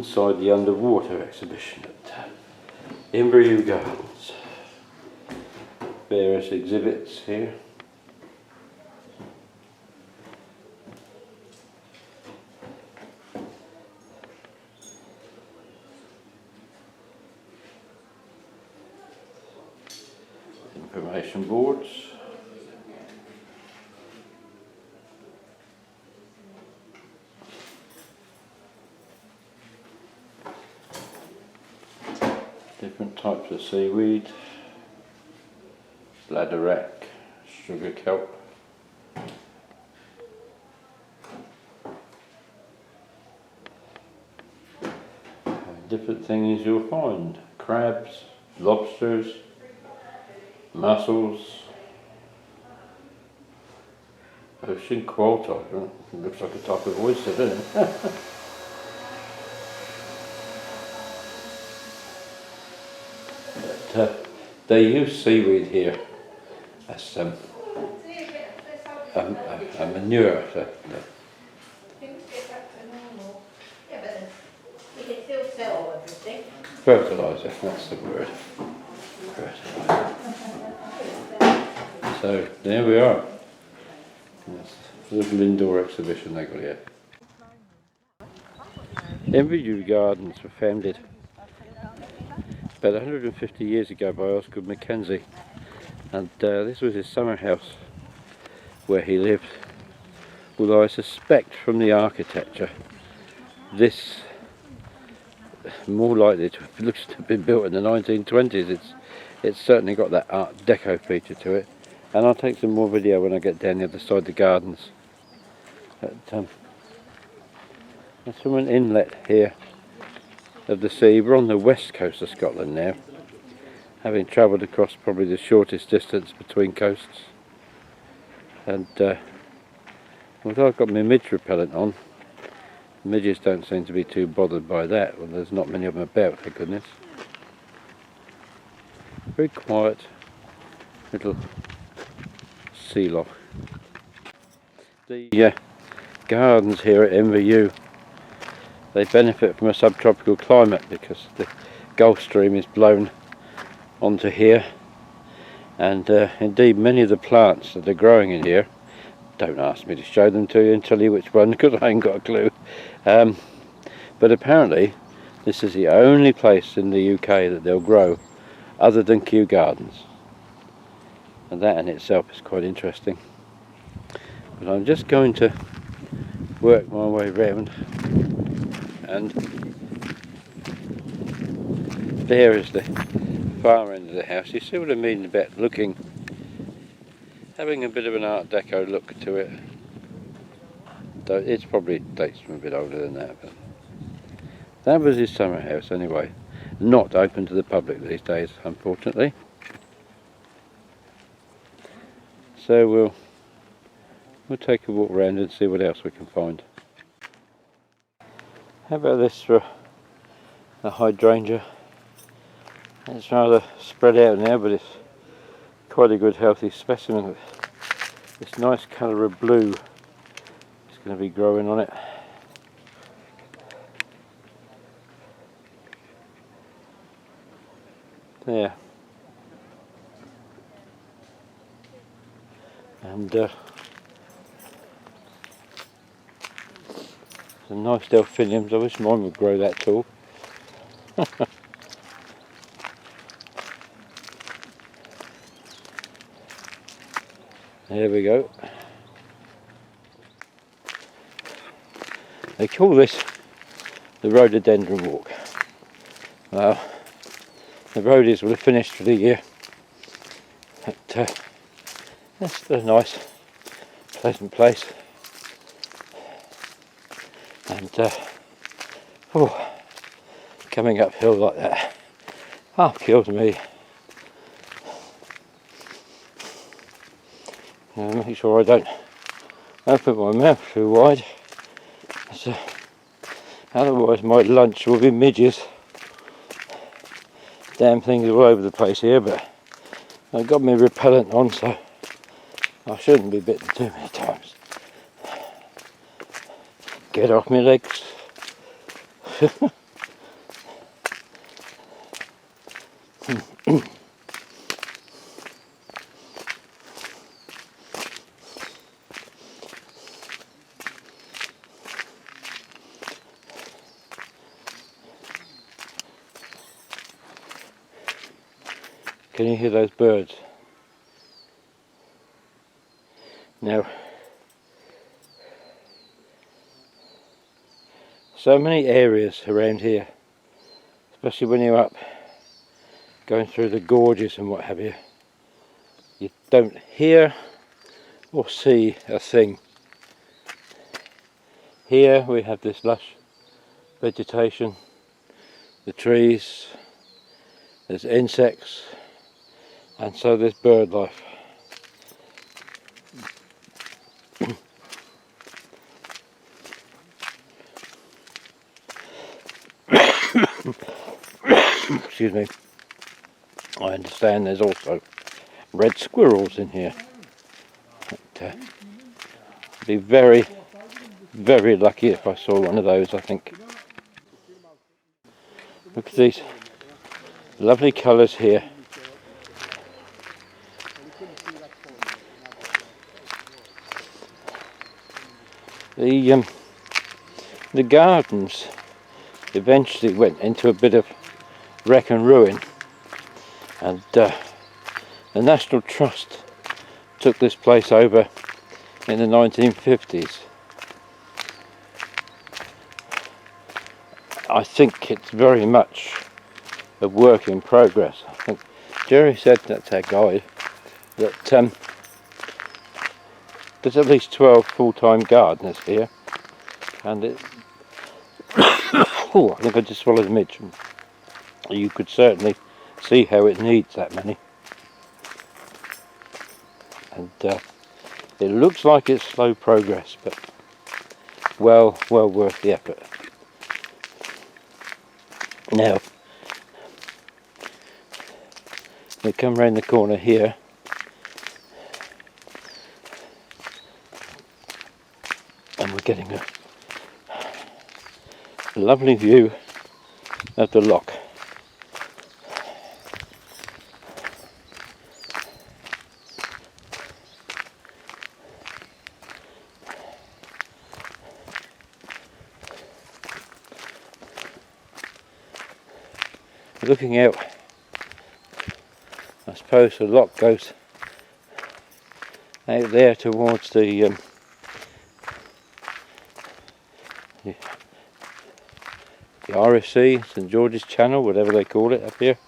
inside the underwater exhibition at Inverewe Gardens. Various exhibits here. Information boards. Different types of seaweed, bladderwrack, sugar kelp. Different things you'll find: crabs, lobsters, mussels, ocean quail. Looks like a type of oyster, doesn't it? They use seaweed here as a manure. Fertilizer, that's the word. Fertilizer. So there we are. That's a little indoor exhibition they got here. Inverewe Gardens were founded about 150 years ago by Oscar Mackenzie, and this was his summer house where he lived, although I suspect from the architecture this more likely to looks to have been built in the 1920s. It's certainly got that Art Deco feature to it, and I'll take some more video when I get down the other side of the gardens. But, that's from an inlet here of the sea. We're on the west coast of Scotland now, having travelled across probably the shortest distance between coasts. And although I've got my midge repellent on, midges don't seem to be too bothered by that. Well, there's not many of them about, thank goodness. Very quiet little sea loch. The gardens here at Inverewe, they benefit from a subtropical climate because the Gulf Stream is blown onto here, and indeed many of the plants that are growing in here, don't ask me to show them to you and tell you which one because I ain't got a clue, but apparently this is the only place in the UK that they'll grow other than Kew Gardens, and that in itself is quite interesting. But I'm just going to work my way round, and there is the far end of the house. You see what I mean about having a bit of an Art Deco look to it. Though it's probably dates from a bit older than that, but that was his summer house anyway. Not open to the public these days, unfortunately. So we'll take a walk around and see what else we can find. How about this for a hydrangea? It's rather spread out now, but it's quite a good healthy specimen. This nice colour of blue is going to be growing on it. There. And some nice delphiniums. I wish mine would grow that tall. There we go. They call this the rhododendron walk. Well, the roadies will have finished for the year. But it's a nice, pleasant place. And coming uphill like that half kills me. Make sure I don't open my mouth too wide, otherwise my lunch will be midges. Damn things all over the place here, but I've got my repellent on, so I shouldn't be bitten too many times. Get off my legs. Can you hear those birds? Now, so many areas around here, especially when you're up going through the gorges and what have you, you don't hear or see a thing. Here we have this lush vegetation, the trees, there's insects, and so there's bird life. Excuse me. I understand there's also red squirrels in here. But, be very, very lucky if I saw one of those, I think. Look at these lovely colours here. The gardens eventually went into a bit of wreck and ruin, and the National Trust took this place over in the 1950s. I think it's very much a work in progress. I think Jerry said, that's our guide, that there's at least 12 full-time gardeners here, and it oh, I think I just swallowed a midge. You could certainly see how it needs that many, and it looks like it's slow progress, but well worth the effort. Now we come round the corner here, and we're getting a lovely view of the loch. Looking out, I suppose the loch goes out there towards the RFC, St George's Channel, whatever they call it up here.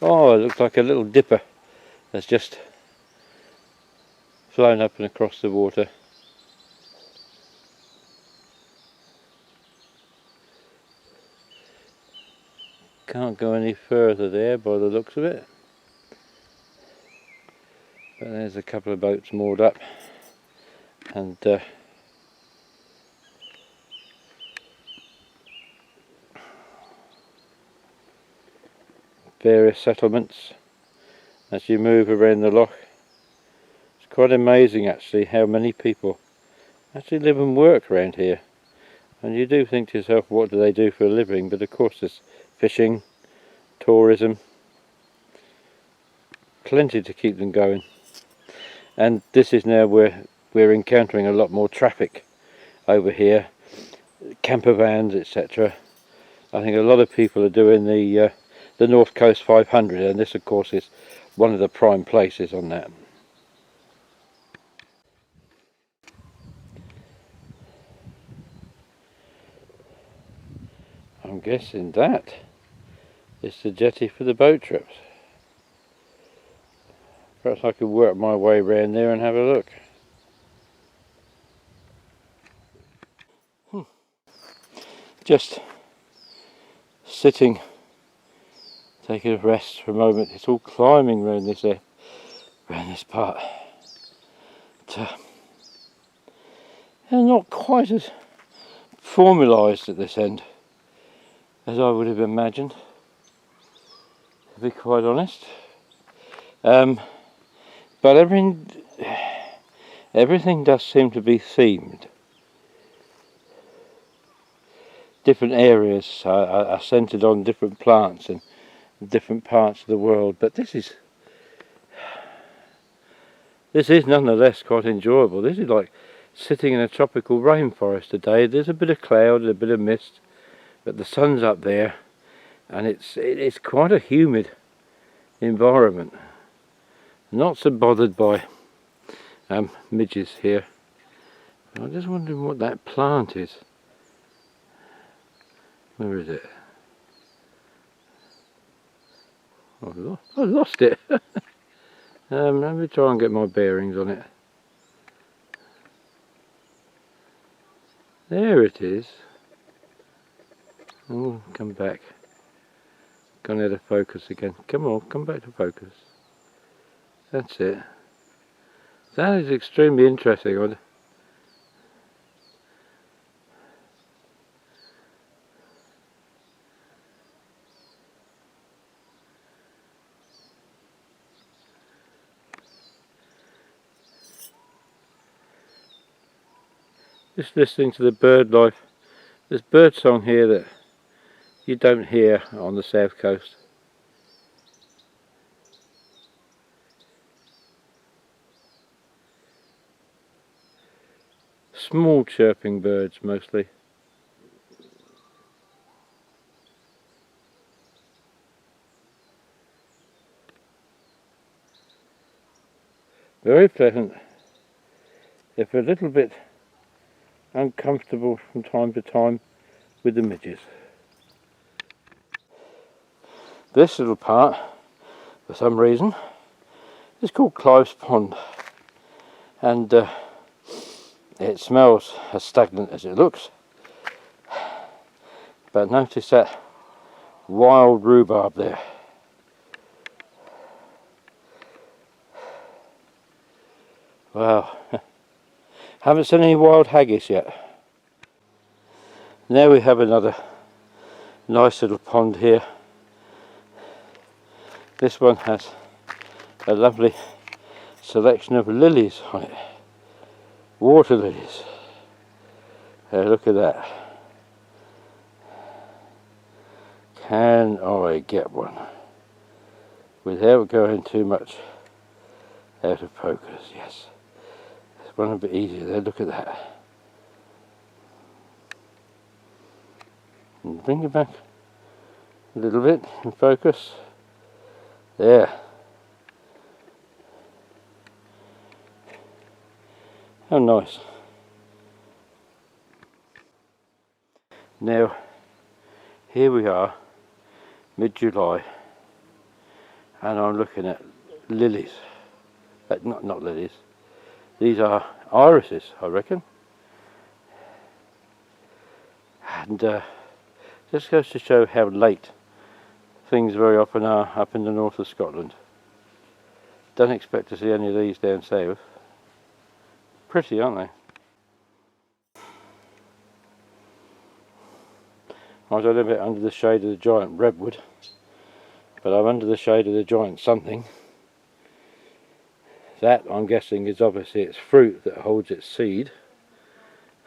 Oh, it looks like a little dipper that's just flown up and across the water. Can't go any further there by the looks of it, but there's a couple of boats moored up, and various settlements as you move around the loch. It's quite amazing actually how many people actually live and work around here, and you do think to yourself, what do they do for a living? But of course there's fishing, tourism, plenty to keep them going. And this is now where we're encountering a lot more traffic over here, camper vans, etc. I think a lot of people are doing the North Coast 500, and this of course is one of the prime places on that. I'm guessing that is the jetty for the boat trips. Perhaps I could work my way around there and have a look. Just sitting, taking a rest for a moment. It's all climbing around this part. But, they're not quite as formalised at this end as I would have imagined, to be quite honest. But everything does seem to be themed. Different areas are centred on different plants, and different parts of the world, but this is nonetheless quite enjoyable. This is like sitting in a tropical rainforest today. There's a bit of cloud and a bit of mist, but the sun's up there, and it's quite a humid environment. Not so bothered by midges here. I'm just wondering what that plant is. Where is it? Oh, I lost it. Let me try and get my bearings on it. There it is. Oh, come back. Gone out of focus again. Come on, come back to focus. That's it. That is extremely interesting. Just listening to the bird life. There's bird song here that you don't hear on the south coast. Small chirping birds mostly. Very pleasant, if a little bit uncomfortable from time to time with the midges. This little part, for some reason, is called Clive's Pond, and it smells as stagnant as it looks. But notice that wild rhubarb there. Wow. Haven't seen any wild haggis yet. Now we have another nice little pond here. This one has a lovely selection of lilies on it. Water lilies. Look at that. Can I get one without going too much out of focus? Yes. There's one a bit easier there. Look at that. And bring it back a little bit in focus. There. How nice. Now, here we are, mid-July, and I'm looking at lilies. Not lilies. These are irises, I reckon. And just goes to show how late things very often are up in the north of Scotland. Don't expect to see any of these down south. Pretty, aren't they? I was a little bit under the shade of the giant redwood, but I'm under the shade of the giant something. That, I'm guessing, is obviously its fruit that holds its seed.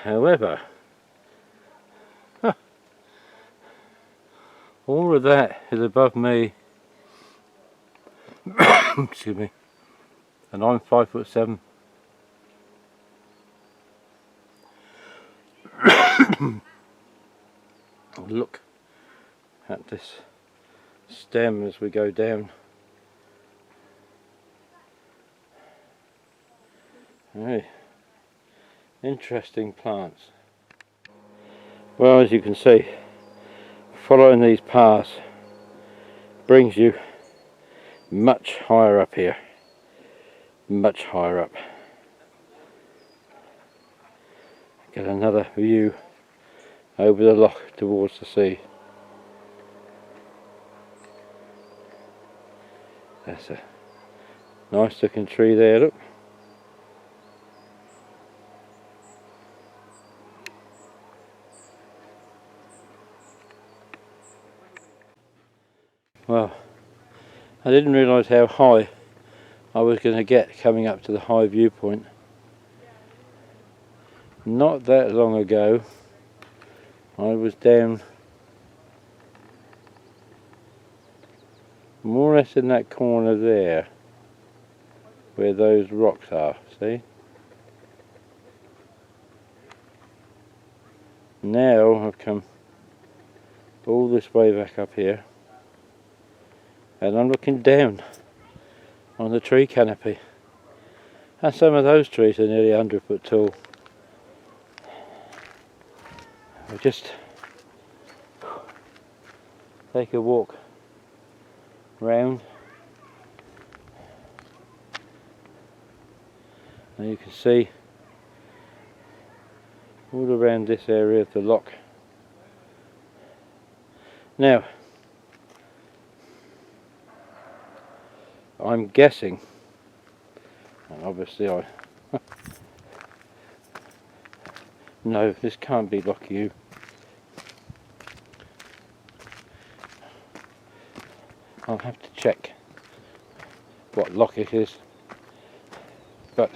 However, all of that is above me. Excuse me. And I'm 5'7". Look at this stem as we go down. Very interesting plants. Well, as you can see, following these paths brings you much higher up here. Much higher up. Get another view over the loch towards the sea. That's a nice looking tree there, look. Well, I didn't realise how high I was going to get coming up to the high viewpoint. Not that long ago I was down more or less in that corner there, where those rocks are, see? Now I've come all this way back up here, and I'm looking down on the tree canopy, and some of those trees are nearly 100 foot tall. I'll just take a walk round, and you can see all around this area of the loch. Now, I'm guessing, and obviously I no, this can't be Loch U. I'll have to check what loch it is, but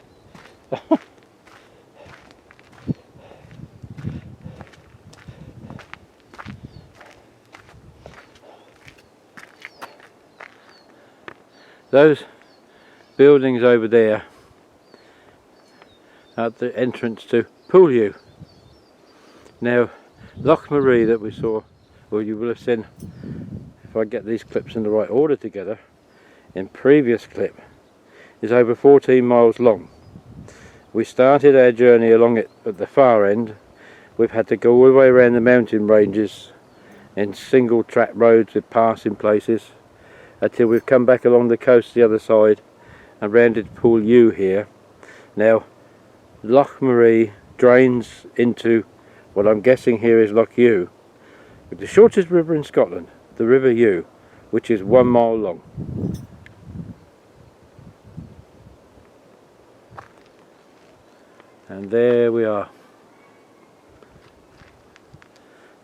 those buildings over there at the entrance to Pool U. Now, Loch Marie that we saw, or you will have seen, if I get these clips in the right order together, in previous clip, is over 14 miles long. We started our journey along it at the far end. We've had to go all the way around the mountain ranges in single track roads with passing places until we've come back along the coast the other side and rounded Pool U here. Now, Loch Marie drains into what I'm guessing here is Loch U, the shortest river in Scotland, the River U, which is 1 mile long. And there we are,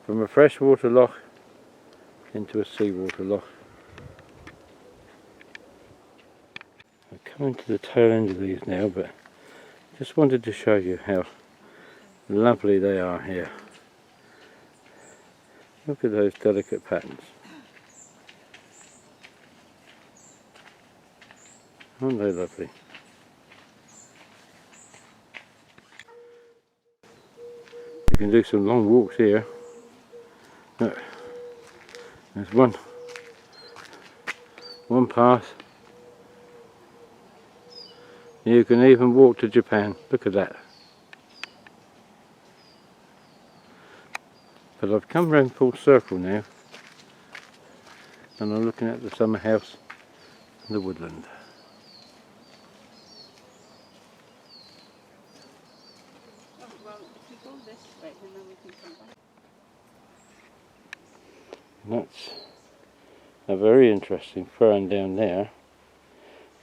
from a freshwater loch into a seawater loch. I'm coming to the tail end of these now, but just wanted to show you how lovely they are here. Look at those delicate patterns. Aren't they lovely? You can do some long walks here. Look, there's one path. You can even walk to Japan. Look at that. But I've come round full circle now, and I'm looking at the summer house in the woodland. Well, if we go this way, then we can come back. That's a very interesting fern down there.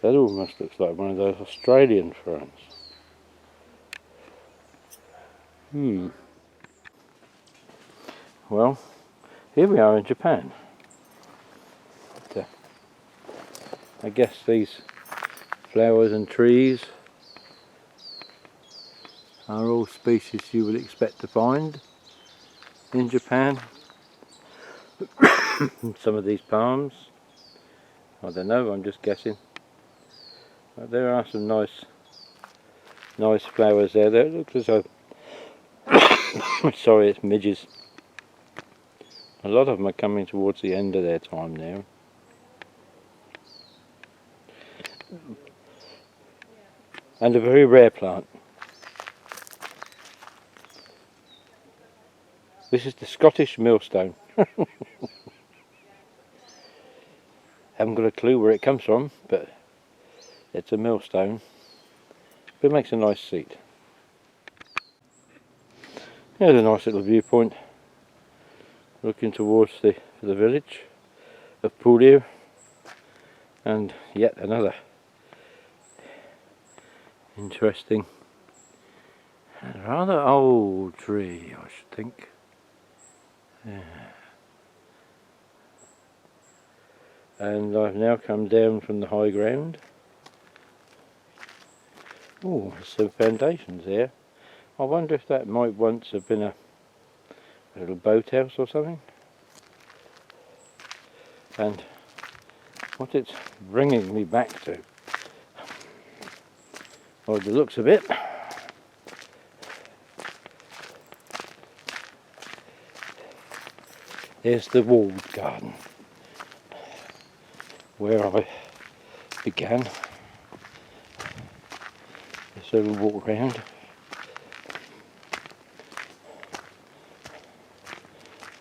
That almost looks like one of those Australian ferns. Well, here we are in Japan. But, I guess these flowers and trees are all species you would expect to find in Japan. Some of these palms, I don't know, I'm just guessing. But there are some nice flowers there. It looks as though sorry, it's midges. A lot of them are coming towards the end of their time now. And a very rare plant. This is the Scottish millstone. Haven't got a clue where it comes from, but it's a millstone. But it makes a nice seat. Here's a nice little viewpoint, looking towards the village of Pool U, and yet another interesting and rather old tree, I should think. Yeah. And I've now come down from the high ground. Oh, there's some foundations there. I wonder if that might once have been a little boathouse or something. And what it's bringing me back to, by the looks of it, is the walled garden where I began. So we walk round.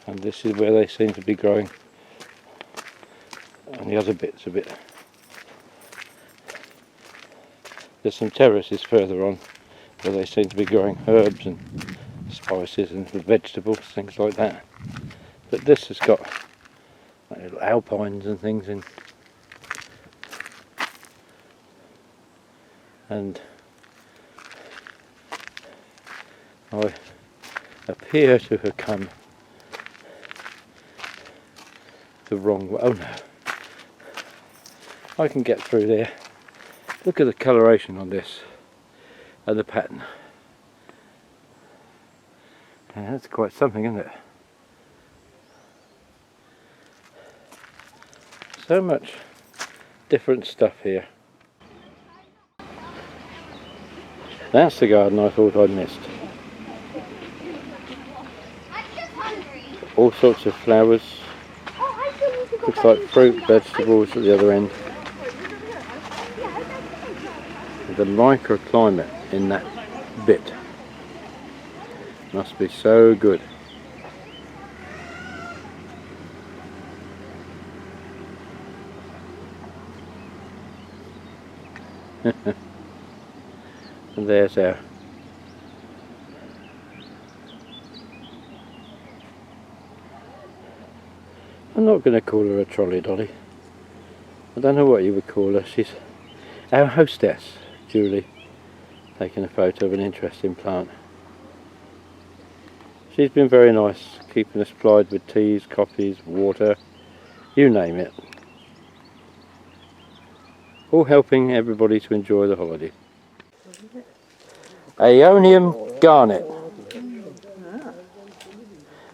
And this is where they seem to be growing. And the other bits a bit. There's some terraces further on where they seem to be growing herbs and spices and vegetables, things like that. But this has got like little alpines and things in. And I appear to have come the wrong way. Oh no, I can get through there. Look at the coloration on this and the pattern. Yeah, that's quite something, isn't it? So much different stuff here. That's the garden I thought I'd missed. All sorts of flowers. Looks like fruit, vegetables at the other end. The microclimate in that bit must be so good. And there's our I'm not going to call her a trolley dolly. I don't know what you would call her. She's our hostess, Julie, taking a photo of an interesting plant. She's been very nice, keeping us supplied with teas, coffees, water, you name it. All helping everybody to enjoy the holiday. Aeonium garnet.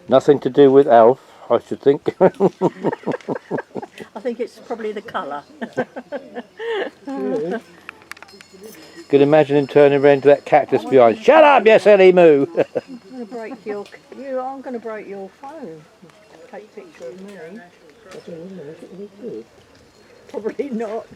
Nothing to do with Alf, I should think. I think it's probably the colour. Could imagine him turning around to that cactus behind. Shut up, you silly moo! I'm going to break your. I'm going to break your phone. Take a picture of me. Probably not.